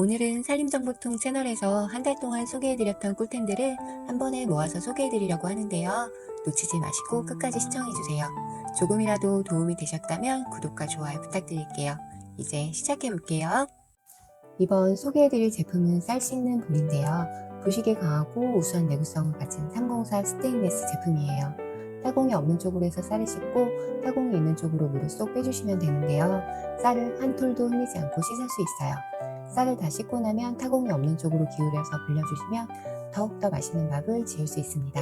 오늘은 산림정보통 채널에서 한 달 동안 소개해드렸던 꿀템들을 한 번에 모아서 소개해드리려고 하는데요. 놓치지 마시고 끝까지 시청해주세요. 조금이라도 도움이 되셨다면 구독과 좋아요 부탁드릴게요. 이제 시작해볼게요. 이번 소개해드릴 제품은 쌀 씻는 볼인데요. 부식에 강하고 우수한 내구성을 가진 304 스테인리스 제품이에요. 타공이 없는 쪽으로 해서 쌀을 씻고 타공이 있는 쪽으로 물을 쏙 빼주시면 되는데요. 쌀을 한 톨도 흘리지 않고 씻을 수 있어요. 쌀을 다 씻고 나면 타공이 없는 쪽으로 기울여서 불려주시면 더욱더 맛있는 밥을 지을 수 있습니다.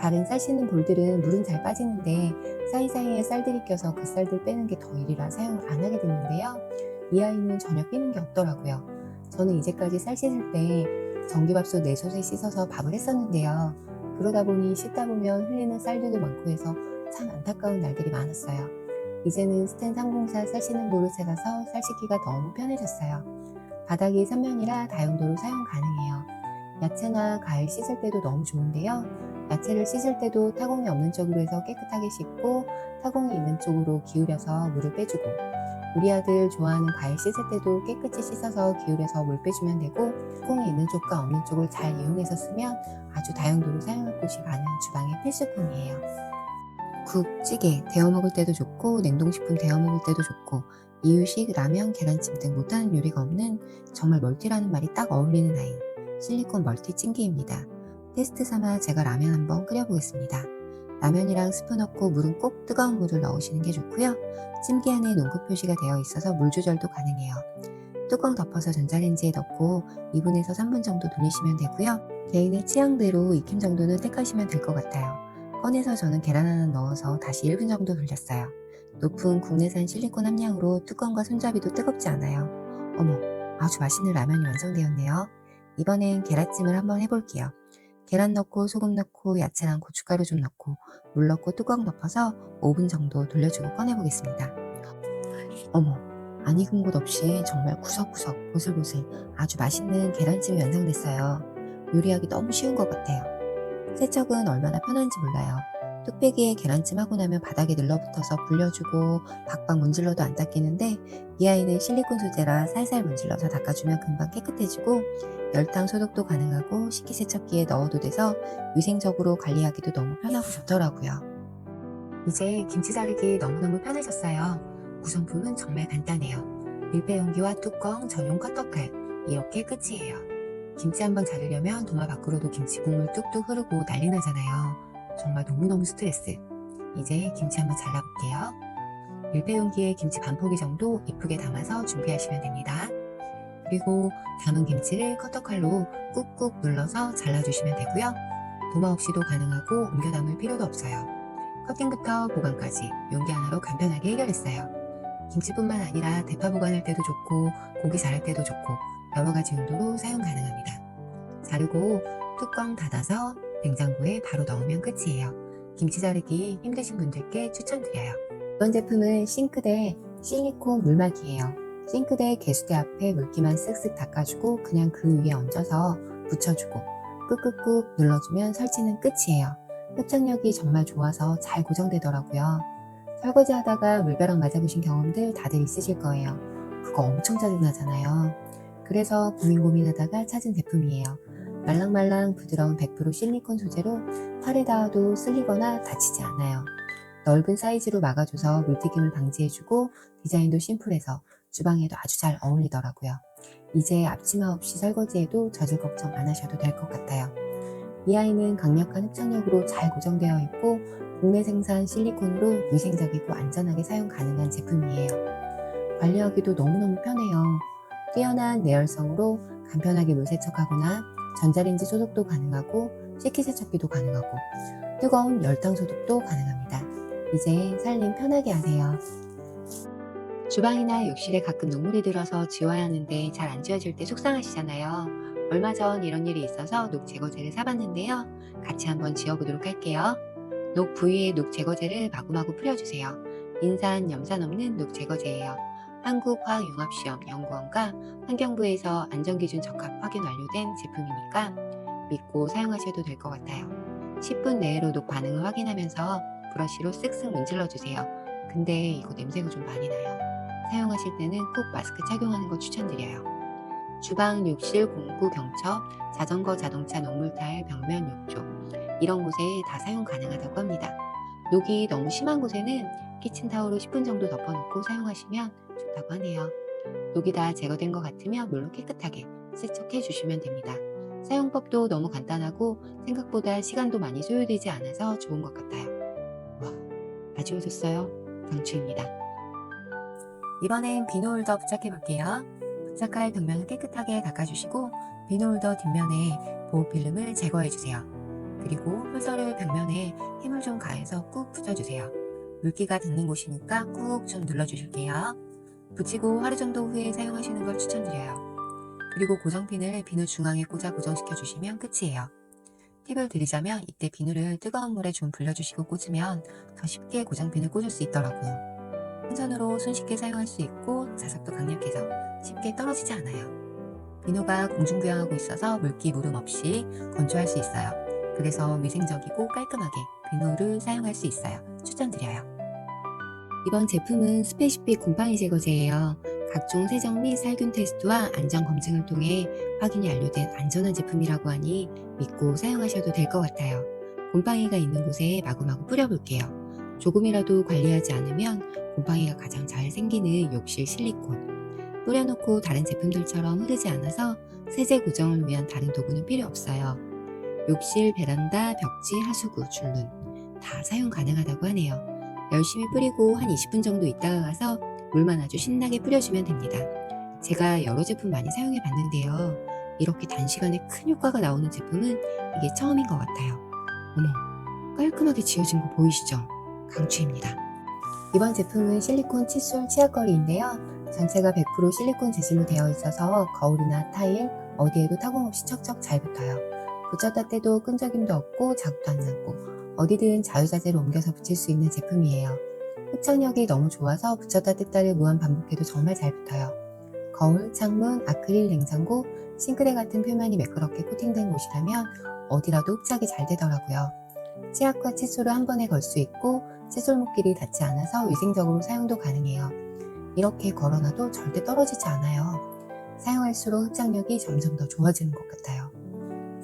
다른 쌀 씻는 볼들은 물은 잘 빠지는데 사이사이에 쌀들이 껴서 그 쌀들 빼는 게 더 일이라 사용을 안 하게 됐는데요. 이 아이는 전혀 끼는 게 없더라고요. 저는 이제까지 쌀 씻을 때 전기밥솥 4솥에 씻어서 밥을 했었는데요. 그러다 보니 씻다 보면 흘리는 쌀들도 많고 해서 참 안타까운 날들이 많았어요. 이제는 스텐 304 쌀 씻는 볼을 찾아서 쌀 씻기가 너무 편해졌어요. 바닥이 삼면이라 다용도로 사용 가능해요. 야채나 과일 씻을 때도 너무 좋은데요. 야채를 씻을 때도 타공이 없는 쪽으로 해서 깨끗하게 씻고 타공이 있는 쪽으로 기울여서 물을 빼주고, 우리 아들 좋아하는 과일 씻을 때도 깨끗이 씻어서 기울여서 물 빼주면 되고, 타공이 있는 쪽과 없는 쪽을 잘 이용해서 쓰면 아주 다용도로 사용할 곳이 많은 주방의 필수품이에요. 국, 찌개 데워 먹을 때도 좋고 냉동식품 데워 먹을 때도 좋고, 이유식, 라면, 계란찜 등 못하는 요리가 없는 정말 멀티라는 말이 딱 어울리는 아이, 실리콘 멀티 찜기입니다. 테스트 삼아 제가 라면 한번 끓여보겠습니다. 라면이랑 스프 넣고 물은 꼭 뜨거운 물을 넣으시는 게 좋고요. 찜기 안에 농도 표시가 되어 있어서 물 조절도 가능해요. 뚜껑 덮어서 전자레인지에 넣고 2분에서 3분 정도 돌리시면 되고요. 개인의 취향대로 익힘 정도는 택하시면 될 것 같아요. 꺼내서 저는 계란 하나 넣어서 다시 1분 정도 돌렸어요. 높은 국내산 실리콘 함량으로 뚜껑과 손잡이도 뜨겁지 않아요. 어머, 아주 맛있는 라면이 완성되었네요. 이번엔 계란찜을 한번 해볼게요. 계란 넣고 소금 넣고 야채랑 고춧가루 좀 넣고 물 넣고 뚜껑 덮어서 5분 정도 돌려주고 꺼내보겠습니다. 어머, 안 익은 곳 없이 정말 구석구석 보슬보슬 아주 맛있는 계란찜이 완성됐어요. 요리하기 너무 쉬운 것 같아요. 세척은 얼마나 편한지 몰라요. 뚝배기에 계란찜 하고 나면 바닥에 늘러붙어서 불려주고 박박 문질러도 안 닦이는데, 이 아이는 실리콘 소재라 살살 문질러서 닦아주면 금방 깨끗해지고 열탕 소독도 가능하고 식기세척기에 넣어도 돼서 위생적으로 관리하기도 너무 편하고 좋더라고요. 이제 김치 자르기 너무너무 편해졌어요. 구성품은 정말 간단해요. 밀폐 용기와 뚜껑, 전용 커터칼, 이렇게 끝이에요. 김치 한번 자르려면 도마 밖으로도 김치 국물 뚝뚝 흐르고 난리 나잖아요. 정말 너무너무 스트레스. 이제 김치 한번 잘라볼게요. 밀폐 용기에 김치 반 포기 정도 이쁘게 담아서 준비하시면 됩니다. 그리고 담은 김치를 커터칼로 꾹꾹 눌러서 잘라주시면 되고요. 도마 없이도 가능하고 옮겨 담을 필요도 없어요. 커팅부터 보관까지 용기 하나로 간편하게 해결했어요. 김치뿐만 아니라 대파 보관할 때도 좋고 고기 자를 때도 좋고 여러 가지 용도로 사용 가능합니다. 자르고 뚜껑 닫아서 냉장고에 바로 넣으면 끝이에요. 김치 자르기 힘드신 분들께 추천드려요. 이번 제품은 싱크대 실리콘 물막이에요. 싱크대 개수대 앞에 물기만 쓱쓱 닦아주고 그냥 그 위에 얹어서 붙여주고 꾹꾹꾹 눌러주면 설치는 끝이에요. 흡착력이 정말 좋아서 잘 고정되더라고요. 설거지 하다가 물벼락 맞아보신 경험들 다들 있으실 거예요. 그거 엄청 짜증나잖아요. 그래서 고민하다가 찾은 제품이에요. 말랑말랑 부드러운 100% 실리콘 소재로 팔에 닿아도 쓸리거나 다치지 않아요. 넓은 사이즈로 막아줘서 물튀김을 방지해주고 디자인도 심플해서 주방에도 아주 잘 어울리더라고요. 이제 앞치마 없이 설거지해도 젖을 걱정 안 하셔도 될 것 같아요. 이 아이는 강력한 흡착력으로 잘 고정되어 있고 국내 생산 실리콘으로 위생적이고 안전하게 사용 가능한 제품이에요. 관리하기도 너무너무 편해요. 뛰어난 내열성으로 간편하게 물세척하거나 전자레인지 소독도 가능하고 식기세척기도 가능하고 뜨거운 열탕 소독도 가능합니다. 이제 살림 편하게 하세요. 주방이나 욕실에 가끔 녹물이 들어서 지워야 하는데 잘 안 지워질 때 속상하시잖아요. 얼마 전 이런 일이 있어서 녹 제거제를 사봤는데요. 같이 한번 지워보도록 할게요. 녹 부위에 녹 제거제를 마구마구 뿌려주세요. 인산, 염산 없는 녹 제거제예요. 한국화학융합시험연구원과 환경부에서 안전기준 적합 확인 완료된 제품이니까 믿고 사용하셔도 될 것 같아요. 10분 내로 녹 반응을 확인하면서 브러쉬로 쓱쓱 문질러주세요. 근데 이거 냄새가 좀 많이 나요. 사용하실 때는 꼭 마스크 착용하는 거 추천드려요. 주방, 욕실, 공구, 경처, 자전거, 자동차, 녹물타일, 벽면, 욕조 이런 곳에 다 사용 가능하다고 합니다. 녹이 너무 심한 곳에는 키친타올로 10분 정도 덮어놓고 사용하시면 좋다고 하네요. 녹이 다 제거된 것 같으면 물로 깨끗하게 세척해 주시면 됩니다. 사용법도 너무 간단하고 생각보다 시간도 많이 소요되지 않아서 좋은 것 같아요. 와, 아주 좋았어요. 강추입니다. 이번엔 비누홀더 부착해 볼게요. 부착할 벽면을 깨끗하게 닦아주시고 비누홀더 뒷면에 보호필름을 제거해 주세요. 그리고 홀더를 벽면에 힘을 좀 가해서 꾹 붙여주세요. 물기가 닿는 곳이니까 꾹 좀 눌러주실게요. 붙이고 하루 정도 후에 사용하시는 걸 추천드려요. 그리고 고정핀을 비누 중앙에 꽂아 고정시켜 주시면 끝이에요. 팁을 드리자면 이때 비누를 뜨거운 물에 좀 불려주시고 꽂으면 더 쉽게 고정핀을 꽂을 수 있더라고요. 한 손으로 손쉽게 사용할 수 있고 자석도 강력해서 쉽게 떨어지지 않아요. 비누가 공중부양하고 있어서 물기 무름 없이 건조할 수 있어요. 그래서 위생적이고 깔끔하게 비누를 사용할 수 있어요. 추천드려요. 이번 제품은 스페시픽 곰팡이 제거제예요. 각종 세정 및 살균 테스트와 안전 검증을 통해 확인이 완료된 안전한 제품이라고 하니 믿고 사용하셔도 될 것 같아요. 곰팡이가 있는 곳에 마구마구 뿌려볼게요. 조금이라도 관리하지 않으면 곰팡이가 가장 잘 생기는 욕실 실리콘. 뿌려놓고 다른 제품들처럼 흐르지 않아서 세제 고정을 위한 다른 도구는 필요 없어요. 욕실, 베란다, 벽지, 하수구, 줄눈 다 사용 가능하다고 하네요. 열심히 뿌리고 한 20분 정도 있다가 가서 물만 아주 신나게 뿌려주면 됩니다. 제가 여러 제품 많이 사용해 봤는데요. 이렇게 단시간에 큰 효과가 나오는 제품은 이게 처음인 것 같아요. 어머, 깔끔하게 지워진 거 보이시죠? 강추입니다. 이번 제품은 실리콘 칫솔 치약거리인데요. 전체가 100% 실리콘 재질로 되어 있어서 거울이나 타일 어디에도 타공 없이 척척 잘 붙어요. 붙였다 떼도 끈적임도 없고 자국도 안 남고 어디든 자유자재로 옮겨서 붙일 수 있는 제품이에요. 흡착력이 너무 좋아서 붙였다 뗐다를 무한 반복해도 정말 잘 붙어요. 거울, 창문, 아크릴 냉장고, 싱크대 같은 표면이 매끄럽게 코팅된 곳이라면 어디라도 흡착이 잘 되더라고요. 치약과 칫솔을 한 번에 걸 수 있고 칫솔 목길이 닿지 않아서 위생적으로 사용도 가능해요. 이렇게 걸어놔도 절대 떨어지지 않아요. 사용할수록 흡착력이 점점 더 좋아지는 것 같아요.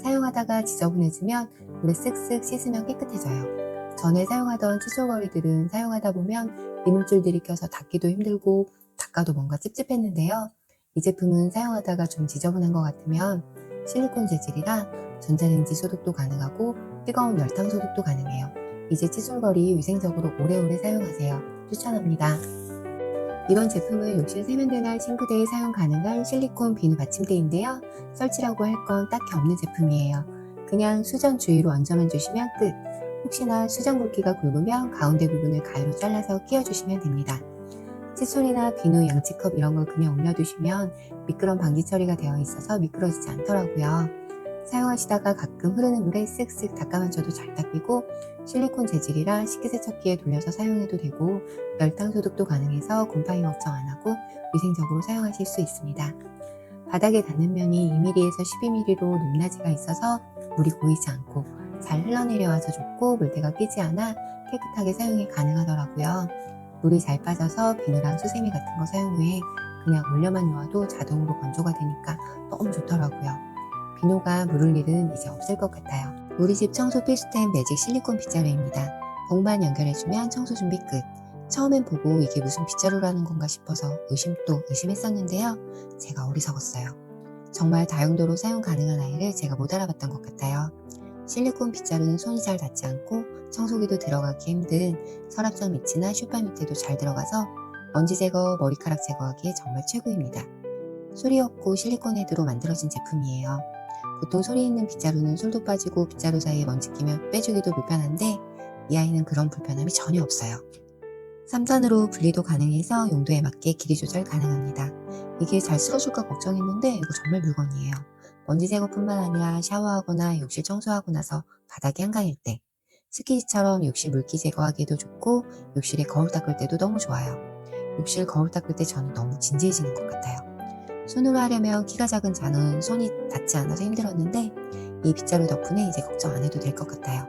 사용하다가 지저분해지면 물에 쓱쓱 씻으면 깨끗해져요. 전에 사용하던 칫솔거리들은 사용하다 보면 이물질들이 껴서 닦기도 힘들고 닦아도 뭔가 찝찝했는데요. 이 제품은 사용하다가 좀 지저분한 것 같으면 실리콘 재질이라 전자레인지 소독도 가능하고 뜨거운 열탕 소독도 가능해요. 이제 칫솔거리 위생적으로 오래오래 사용하세요. 추천합니다. 이번 제품은 욕실 세면대나 싱크대에 사용 가능한 실리콘 비누 받침대인데요. 설치라고 할 건 딱히 없는 제품이에요. 그냥 수전 주위로 얹어만 주시면 끝. 혹시나 수전 굵기가 굵으면 가운데 부분을 가위로 잘라서 끼워주시면 됩니다. 칫솔이나 비누, 양치컵 이런 걸 그냥 올려두시면 미끄럼 방지 처리가 되어 있어서 미끄러지지 않더라고요. 사용하시다가 가끔 흐르는 물에 쓱쓱 닦아만져도 잘 닦이고 실리콘 재질이라 식기세척기에 돌려서 사용해도 되고 열탕 소독도 가능해서 곰팡이 걱정 안 하고 위생적으로 사용하실 수 있습니다. 바닥에 닿는 면이 2mm에서 12mm로 높낮이가 있어서 물이 고이지 않고 잘 흘러내려와서 좋고 물때가 끼지 않아 깨끗하게 사용이 가능하더라고요. 물이 잘 빠져서 비누랑 수세미 같은 거 사용 후에 그냥 올려만 놓아도 자동으로 건조가 되니까 너무 좋더라고요. 비누가 물을 일은 이제 없을 것 같아요. 우리 집 청소 필수템 매직 실리콘 빗자루입니다. 봉만 연결해주면 청소 준비 끝. 처음엔 보고 이게 무슨 빗자루라는 건가 싶어서 의심도 의심했었는데요. 제가 어리석었어요. 정말 다용도로 사용 가능한 아이를 제가 못 알아봤던 것 같아요. 실리콘 빗자루는 손이 잘 닿지 않고 청소기도 들어가기 힘든 서랍장 밑이나 쇼파 밑에도 잘 들어가서 먼지 제거, 머리카락 제거하기에 정말 최고입니다. 소리 없고 실리콘 헤드로 만들어진 제품이에요. 보통 소리 있는 빗자루는 솔도 빠지고 빗자루 사이에 먼지 끼면 빼주기도 불편한데 이 아이는 그런 불편함이 전혀 없어요. 3단으로 분리도 가능해서 용도에 맞게 길이 조절 가능합니다. 이게 잘 쓸어줄까 걱정했는데 이거 정말 물건이에요. 먼지 제거뿐만 아니라 샤워하거나 욕실 청소하고 나서 바닥이 한가할 때 스키지처럼 욕실 물기 제거하기에도 좋고 욕실에 거울 닦을 때도 너무 좋아요. 욕실 거울 닦을 때 저는 너무 진지해지는 것 같아요. 손으로 하려면 키가 작은 저는 손이 닿지 않아서 힘들었는데 이 빗자루 덕분에 이제 걱정 안 해도 될 것 같아요.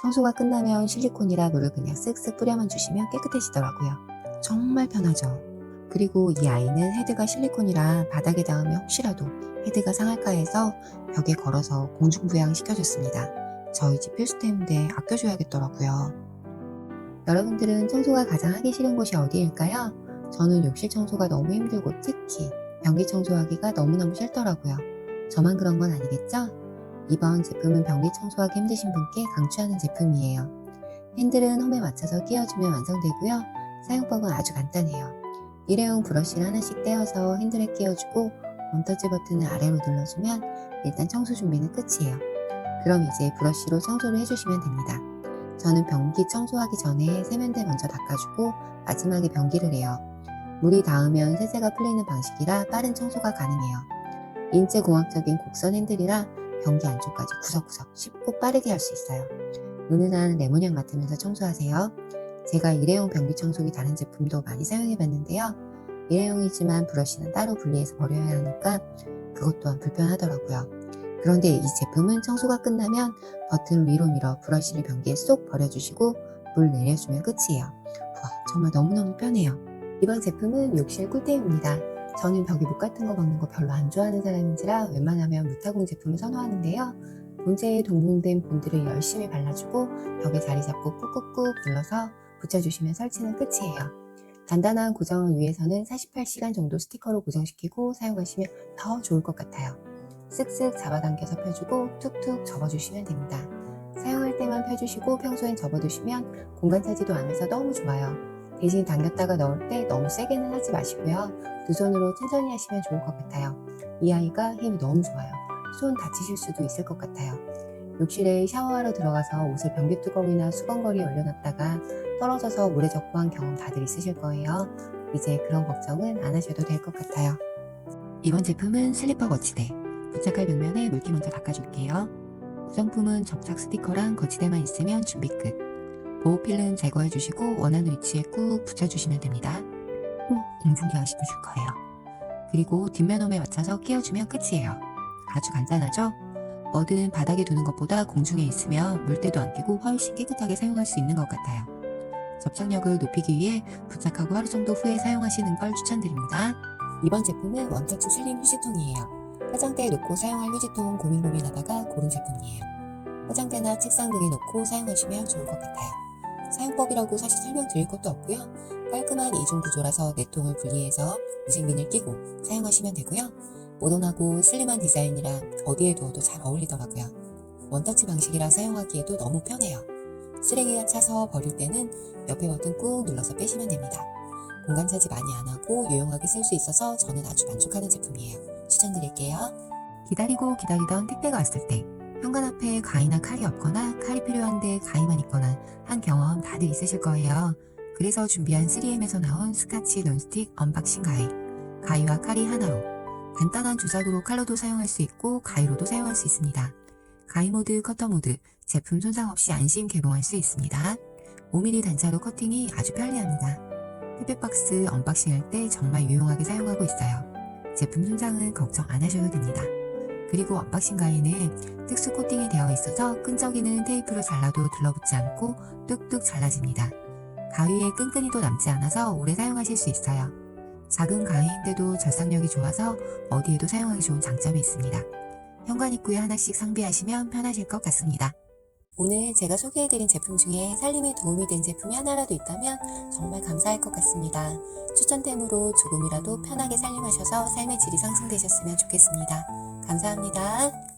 청소가 끝나면 실리콘이라 물을 그냥 쓱쓱 뿌려만 주시면 깨끗해지더라고요. 정말 편하죠. 그리고 이 아이는 헤드가 실리콘이라 바닥에 닿으면 혹시라도 헤드가 상할까 해서 벽에 걸어서 공중부양 시켜줬습니다. 저희 집 필수템인데 아껴줘야겠더라고요. 여러분들은 청소가 가장 하기 싫은 곳이 어디일까요? 저는 욕실 청소가 너무 힘들고 특히 변기 청소하기가 너무너무 싫더라고요. 저만 그런 건 아니겠죠? 이번 제품은 변기 청소하기 힘드신 분께 강추하는 제품이에요. 핸들은 홈에 맞춰서 끼워주면 완성되고요. 사용법은 아주 간단해요. 일회용 브러쉬를 하나씩 떼어서 핸들에 끼워주고 원터치 버튼을 아래로 눌러주면 일단 청소 준비는 끝이에요. 그럼 이제 브러쉬로 청소를 해주시면 됩니다. 저는 변기 청소하기 전에 세면대 먼저 닦아주고 마지막에 변기를 해요. 물이 닿으면 세제가 풀리는 방식이라 빠른 청소가 가능해요. 인체공학적인 곡선 핸들이라 변기 안쪽까지 구석구석 쉽고 빠르게 할 수 있어요. 은은한 레몬향 맡으면서 청소하세요. 제가 일회용 변기 청소기 다른 제품도 많이 사용해봤는데요. 일회용이지만 브러쉬는 따로 분리해서 버려야 하니까 그것 또한 불편하더라고요. 그런데 이 제품은 청소가 끝나면 버튼을 위로 밀어 브러쉬를 변기에 쏙 버려주시고 물 내려주면 끝이에요. 와, 정말 너무너무 편해요. 이번 제품은 욕실 꿀템입니다. 저는 벽에 묵 같은 거 박는 거 별로 안 좋아하는 사람인지라 웬만하면 무타공 제품을 선호하는데요. 본체에 동봉된 본드를 열심히 발라주고 벽에 자리 잡고 꾹꾹꾹 눌러서 붙여주시면 설치는 끝이에요. 간단한 고정을 위해서는 48시간 정도 스티커로 고정시키고 사용하시면 더 좋을 것 같아요. 쓱쓱 잡아당겨서 펴주고 툭툭 접어주시면 됩니다. 사용할 때만 펴주시고 평소엔 접어두시면 공간 차지도 안 해서 너무 좋아요. 대신 당겼다가 넣을 때 너무 세게는 하지 마시고요. 두 손으로 천천히 하시면 좋을 것 같아요. 이 아이가 힘이 너무 좋아요. 손 다치실 수도 있을 것 같아요. 욕실에 샤워하러 들어가서 옷을 변기뚜껑이나 수건걸이에 올려놨다가 떨어져서 물에 젖고 한 경험 다들 있으실 거예요. 이제 그런 걱정은 안 하셔도 될 것 같아요. 이번 제품은 슬리퍼 거치대. 부착할 벽면에 물기 먼저 닦아줄게요. 구성품은 접착 스티커랑 거치대만 있으면 준비 끝. 보호필름 제거해주시고 원하는 위치에 꾹 붙여주시면 됩니다. 인중기가 씹어줄 거예요. 그리고 뒷면홈에 맞춰서 끼워주면 끝이에요. 아주 간단하죠? 뭐든 바닥에 두는 것보다 공중에 있으면 물때도 안 끼고 훨씬 깨끗하게 사용할 수 있는 것 같아요. 접착력을 높이기 위해 부착하고 하루 정도 후에 사용하시는 걸 추천드립니다. 이번 제품은 원터치 슬림 휴지통이에요. 화장대에 놓고 사용할 휴지통 고민하다가 고른 제품이에요. 화장대나 책상 등에 놓고 사용하시면 좋을 것 같아요. 사용법이라고 사실 설명드릴 것도 없고요. 깔끔한 이중 구조라서 네 통을 분리해서 위생비닐 끼고 사용하시면 되고요. 모던하고 슬림한 디자인이라 어디에 두어도 잘 어울리더라고요. 원터치 방식이라 사용하기에도 너무 편해요. 쓰레기가 차서 버릴 때는 옆에 버튼 꾹 눌러서 빼시면 됩니다. 공간 차지 많이 안 하고 유용하게 쓸 수 있어서 저는 아주 만족하는 제품이에요. 추천드릴게요. 기다리고 기다리던 택배가 왔을 때 현관 앞에 가위나 칼이 없거나 칼이 필요한데 가위만 있거나 한 경험 다들 있으실 거예요. 그래서 준비한 3M에서 나온 스카치 논스틱 언박싱 가위. 가위와 칼이 하나로 간단한 조작으로 칼로도 사용할 수 있고 가위로도 사용할 수 있습니다. 가위 모드, 커터 모드, 제품 손상 없이 안심 개봉할 수 있습니다. 5mm 단차로 커팅이 아주 편리합니다. 택배 박스 언박싱할 때 정말 유용하게 사용하고 있어요. 제품 손상은 걱정 안 하셔도 됩니다. 그리고 언박싱 가위는 특수 코팅이 되어 있어서 끈적이는 테이프로 잘라도 들러붙지 않고 뚝뚝 잘라집니다. 가위에 끈끈이도 남지 않아서 오래 사용하실 수 있어요. 작은 가위인데도 절삭력이 좋아서 어디에도 사용하기 좋은 장점이 있습니다. 현관 입구에 하나씩 상비하시면 편하실 것 같습니다. 오늘 제가 소개해드린 제품 중에 살림에 도움이 된 제품이 하나라도 있다면 정말 감사할 것 같습니다. 추천템으로 조금이라도 편하게 살림하셔서 삶의 질이 상승되셨으면 좋겠습니다. 감사합니다.